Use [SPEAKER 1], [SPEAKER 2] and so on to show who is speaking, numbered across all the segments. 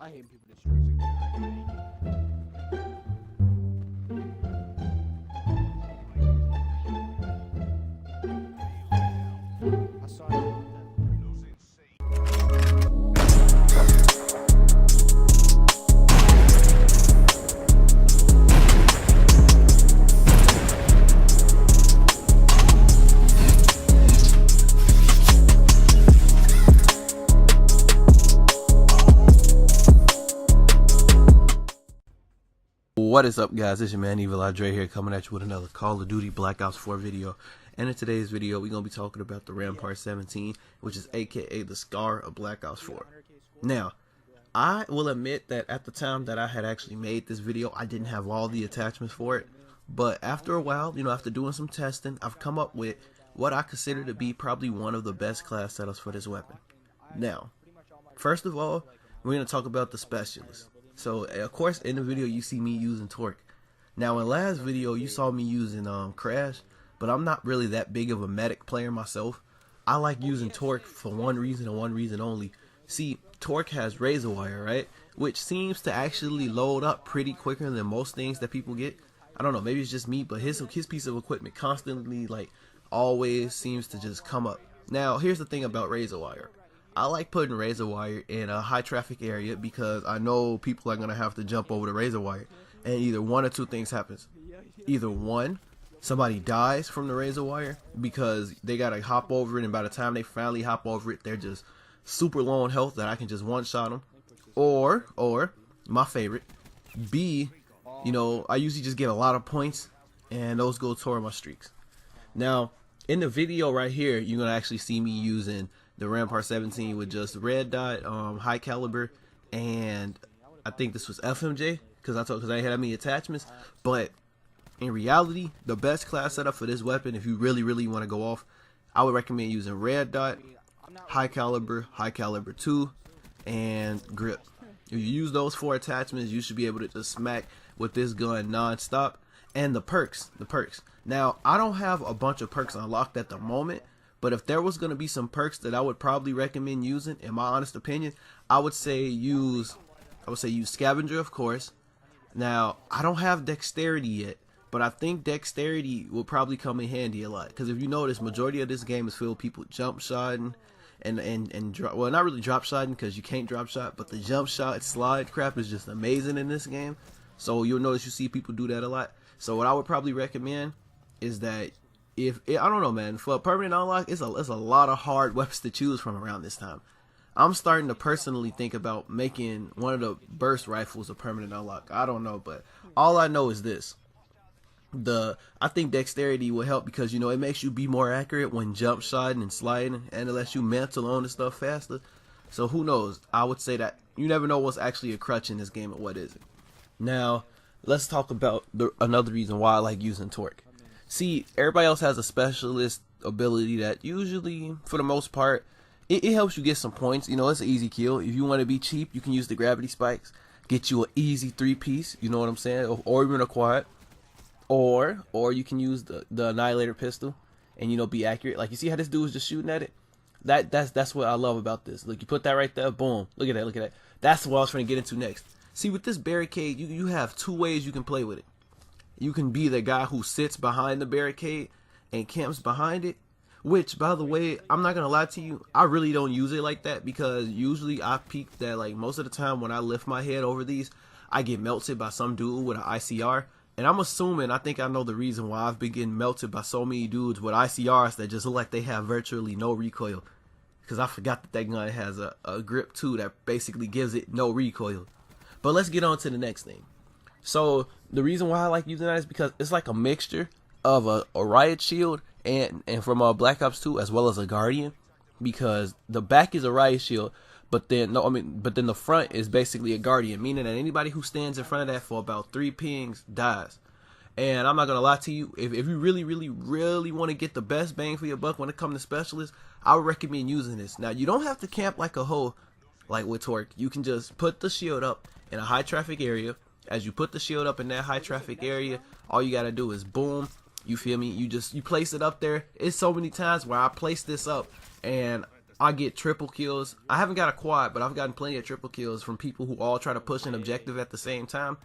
[SPEAKER 1] I hate people that shoot. I saw it.
[SPEAKER 2] What is up, guys? It's your man Evil Dre here, coming at you with another Call of Duty Black Ops 4 video. And in today's video, we're going to be talking about the Rampart 17, which is aka the Scar of Black Ops 4. Now, I will admit that at the time that I had actually made this video, I didn't have all the attachments for it. But after a while, after doing some testing, I've come up with what I consider to be probably one of the best class setups for this weapon. Now, first of all, we're going to talk about the specialist. So, of course, in the video, you see me using Torque. Now, in last video, you saw me using Crash, but I'm not really that big of a medic player myself. I like using Torque for one reason and one reason only. See, Torque has razor wire, right? Which seems to actually load up pretty quicker than most things that people get. I don't know, maybe it's just me, but his piece of equipment constantly, always seems to just come up. Now, here's the thing about razor wire. I like putting razor wire in a high traffic area because I know people are going to have to jump over the razor wire, and either one or two things happens. Either one, somebody dies from the razor wire because they got to hop over it, and by the time they finally hop over it, they're just super low on health that I can just one-shot them. Or, my favorite, B, I usually just get a lot of points, and those go toward my streaks. Now, in the video right here, you're going to actually see me using the Rampart 17 with just red dot, high caliber, and I think this was FMJ because I didn't have that many attachments. But in reality, the best class setup for this weapon, if you really want to go off, I would recommend using red dot, high caliber 2, and grip. If you use those 4 attachments, you should be able to just smack with this gun non-stop. And the perks. Now, I don't have a bunch of perks unlocked at the moment, but if there was going to be some perks that I would probably recommend using, in my honest opinion, I would say use scavenger, of course. Now, I don't have dexterity yet, but I think dexterity will probably come in handy a lot, because if you notice, majority of this game is filled with people jump shotting well, not really drop shotting because you can't drop shot, but the jump shot slide crap is just amazing in this game. So you'll notice you see people do that a lot. So what I would probably recommend is that I don't know, man, for a permanent unlock, it's a lot of hard weapons to choose from around this time. I'm starting to personally think about making one of the burst rifles a permanent unlock. I don't know, but all I know is this. I think dexterity will help because, it makes you be more accurate when jump shotting and sliding, and it lets you mantle on the stuff faster. So who knows? I would say that you never know what's actually a crutch in this game and what isn't. Now, let's talk about another reason why I like using Torque. See, everybody else has a specialist ability that usually, for the most part, it helps you get some points. It's an easy kill. If you want to be cheap, you can use the gravity spikes, get you an easy 3-piece, you know what I'm saying, or even a quad. Or you can use the annihilator pistol and, be accurate. Like, you see how this dude was just shooting at it? That's what I love about this. Look, you put that right there, boom. Look at that. That's what I was trying to get into next. See, with this barricade, you have 2 ways you can play with it. You can be the guy who sits behind the barricade and camps behind it, which, by the way, I'm not going to lie to you, I really don't use it like that because usually I peek that, most of the time when I lift my head over these, I get melted by some dude with an ICR. And I'm assuming, I think I know the reason why I've been getting melted by so many dudes with ICRs that just look like they have virtually no recoil. Because I forgot that gun has a grip too that basically gives it no recoil. But let's get on to the next thing. So the reason why I like using that is because it's like a mixture of a riot shield and from Black Ops 2 as well as a guardian, because the back is a riot shield, but then the front is basically a guardian, meaning that anybody who stands in front of that for about 3 pings dies. And I'm not gonna lie to you, if you really want to get the best bang for your buck when it comes to specialists, I would recommend using this. Now, you don't have to camp like a hoe like with Torque. You can just put the shield up in a high traffic area. As you put the shield up in that high traffic area, all you gotta do is boom, you feel me, you place it up there. It's so many times where I place this up and I get triple kills. I haven't got a quad, but I've gotten plenty of triple kills from people who all try to push an objective at the same time.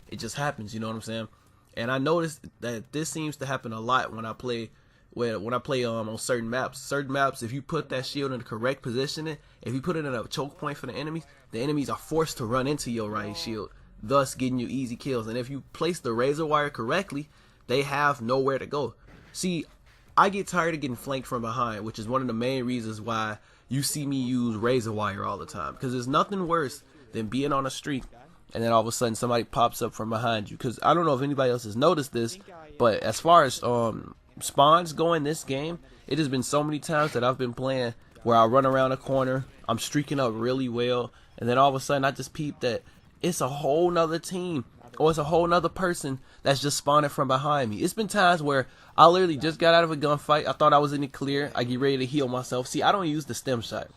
[SPEAKER 2] It just happens, you know what I'm saying? And I noticed that this seems to happen a lot when I play on certain maps. Certain maps, if you put that shield in the correct positioning, if you put it in a choke point for the enemies are forced to run into your right shield, thus getting you easy kills. And if you place the razor wire correctly, they have nowhere to go. See, I get tired of getting flanked from behind, which is one of the main reasons why you see me use razor wire all the time. Because there's nothing worse than being on a streak and then all of a sudden somebody pops up from behind you. Because I don't know if anybody else has noticed this, but as far as spawns go in this game, it has been so many times that I've been playing where I run around a corner, I'm streaking up really well, and then all of a sudden I just peep that it's a whole nother team or it's a whole nother person that's just spawning from behind me. It's been times where I literally just got out of a gunfight, I thought I was in the clear, I get ready to heal myself. See, I don't use the stem shot.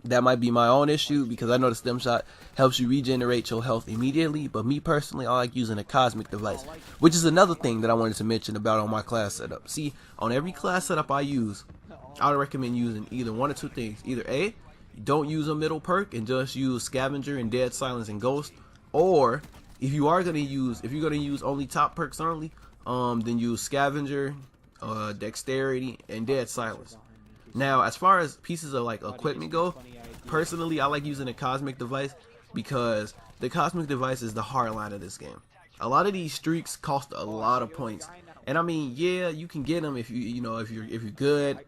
[SPEAKER 2] That might be my own issue because I know the stem shot helps you regenerate your health immediately, but me personally, I like using a cosmic device, which is another thing that I wanted to mention about on my class setup. See, on every class setup I use, I would recommend using either one or two things. Either A, don't use a middle perk and just use scavenger and dead silence and ghost, or if you're gonna use only top perks only, then use scavenger, dexterity, and dead silence. Now, as far as pieces of like equipment go, personally, I like using a cosmic device because the cosmic device is the hard line of this game. A lot of these streaks cost a lot of points, and I mean, yeah, you can get them if you're good,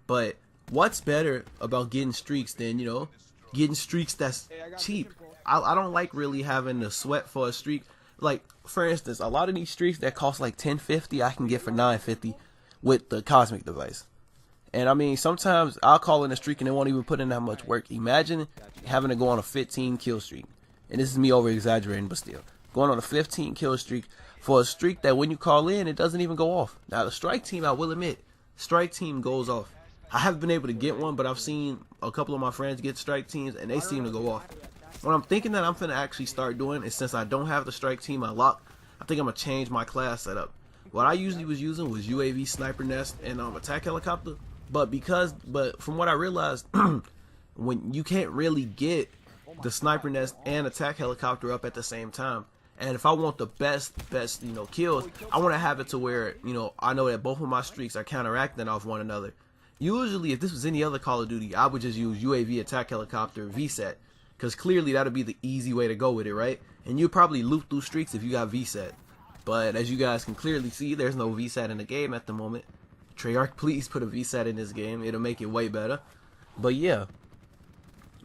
[SPEAKER 2] but what's better about getting streaks than getting streaks that's cheap? I don't like really having to sweat for a streak. Like, for instance, a lot of these streaks that cost like $10.50, I can get for $9.50 with the cosmic device. And I mean, sometimes I'll call in a streak and they won't even put in that much work. Imagine having to go on a 15 kill streak. And this is me over exaggerating, but still. Going on a 15 kill streak for a streak that when you call in, it doesn't even go off. Now, the strike team, I will admit, strike team goes off. I haven't been able to get one, but I've seen a couple of my friends get strike teams and they seem to go off. What I'm thinking that I'm finna actually start doing is, since I don't have the strike team unlocked, I think I'm gonna change my class setup. What I usually was using was UAV, sniper nest, and attack helicopter. But from what I realized, when you can't really get the sniper nest and attack helicopter up at the same time, and if I want the best kills, I want to have it to where I know that both of my streaks are counteracting off one another. Usually, if this was any other Call of Duty, I would just use UAV, attack helicopter, VSAT, because clearly that'd be the easy way to go with it, right? And you'd probably loop through streaks if you got VSAT. But as you guys can clearly see, there's no VSAT in the game at the moment. Treyarch, please put a VSAT in this game. It'll make it way better. But yeah.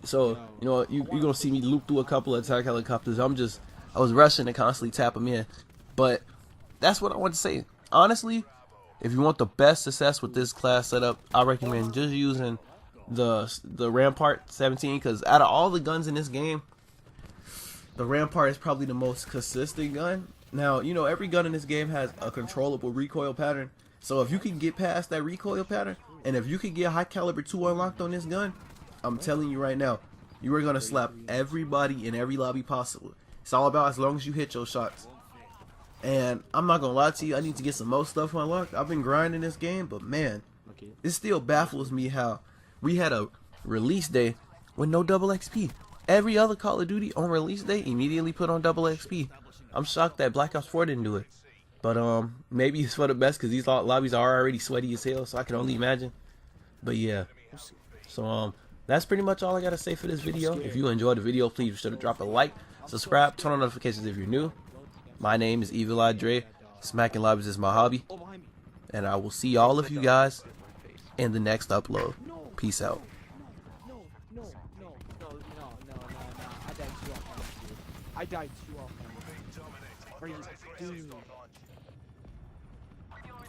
[SPEAKER 2] So, you're going to see me loop through a couple of attack helicopters. I was rushing to constantly tap them in. But that's what I want to say. Honestly, if you want the best success with this class setup, I recommend just using the Rampart 17. Because out of all the guns in this game, the Rampart is probably the most consistent gun. Now, every gun in this game has a controllable recoil pattern. So if you can get past that recoil pattern, and if you can get high caliber 2 unlocked on this gun, I'm telling you right now, you are going to slap everybody in every lobby possible. It's all about as long as you hit your shots. And I'm not going to lie to you, I need to get some more stuff unlocked. I've been grinding this game, but man, it still baffles me how we had a release day with no double XP. Every other Call of Duty on release day immediately put on double XP. I'm shocked that Black Ops 4 didn't do it. But maybe it's for the best because these lobbies are already sweaty as hell, so I can only imagine. But yeah, so that's pretty much all I gotta say for this video. If you enjoyed the video, please be sure to drop a like, subscribe, turn on notifications if you're new. My name is Evil Dre. Smacking lobbies is my hobby, and I will see all of you guys in the next upload. Peace out.
[SPEAKER 1] I died too often. Are you doing?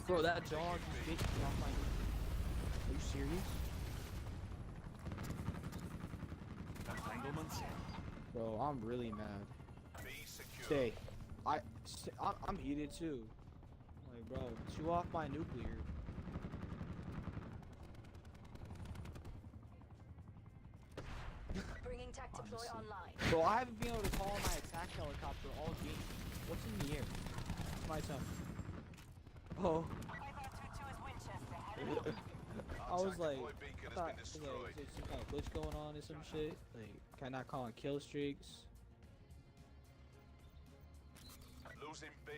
[SPEAKER 1] Bro, that dog just bit me off my. Are you serious? Bro, I'm really mad. Stay. I'm heated too. Like, bro, chew off my nuclear.
[SPEAKER 3] Bringing tech deploy online.
[SPEAKER 1] Bro, I haven't been able to call my attack helicopter all game. What's in the air? It's my turn. Oh.
[SPEAKER 3] 5.22 is Winchester.
[SPEAKER 1] I was like, I thought is there some kind of glitch going on or some shit. Like, can I not call on kill streaks?
[SPEAKER 4] Losing B.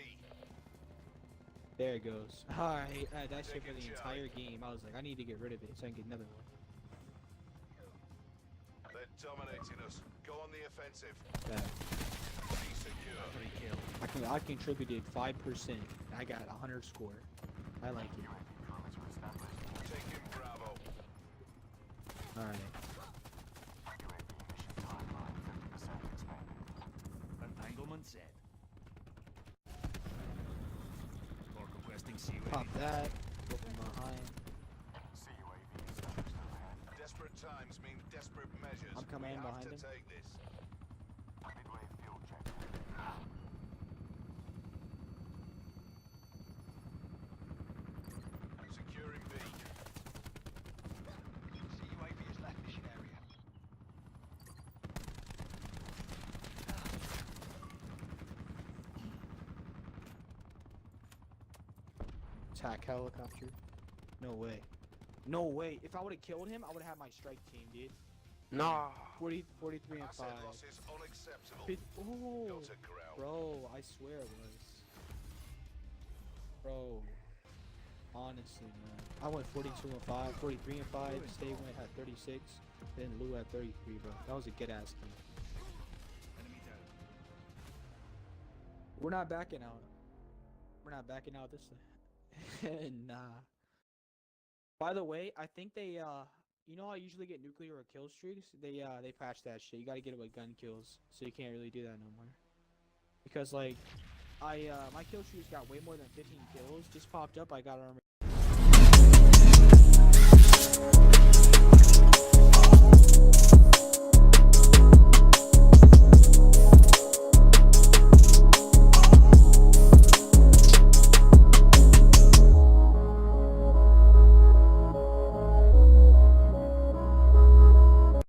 [SPEAKER 1] There it goes. Alright, that shit for the entire game. I was like, I need to get rid of it so I can get another one.
[SPEAKER 4] They're dominating us. Go on the offensive.
[SPEAKER 1] Yeah.
[SPEAKER 4] Be secure.
[SPEAKER 1] I contributed 5%. I got 100 score. I like it.
[SPEAKER 4] Taking Bravo.
[SPEAKER 1] Alright.
[SPEAKER 5] Entanglement set. Or requesting CUA.
[SPEAKER 1] Pop that. Go from behind.
[SPEAKER 4] Desperate times mean desperate measures.
[SPEAKER 1] I'm coming
[SPEAKER 4] We
[SPEAKER 1] in
[SPEAKER 4] have
[SPEAKER 1] behind
[SPEAKER 4] to
[SPEAKER 1] him.
[SPEAKER 4] take this. Securing B.
[SPEAKER 5] CUAV has left mission area.
[SPEAKER 1] Attack helicopter. No way. No way. If I would have killed him, I would have had my strike team, dude.
[SPEAKER 6] No.
[SPEAKER 1] 43 and 5.
[SPEAKER 4] Asset loss is unacceptable.
[SPEAKER 1] Ooh.
[SPEAKER 4] Go to ground.
[SPEAKER 1] Bro, I swear it was. Bro. Honestly, man. I went 42 and 5, 43 and 5. Stay went at 36. Then Lou at 33, bro. That was a good ass game.
[SPEAKER 5] Enemy down.
[SPEAKER 1] We're not backing out. We're not backing out this time. Nah. By the way, I think they you know how I usually get nuclear or kill streaks? They patched that shit. You gotta get it with gun kills. So you can't really do that no more. Because like my kill streaks got way more than 15 kills. Just popped up, I got armor.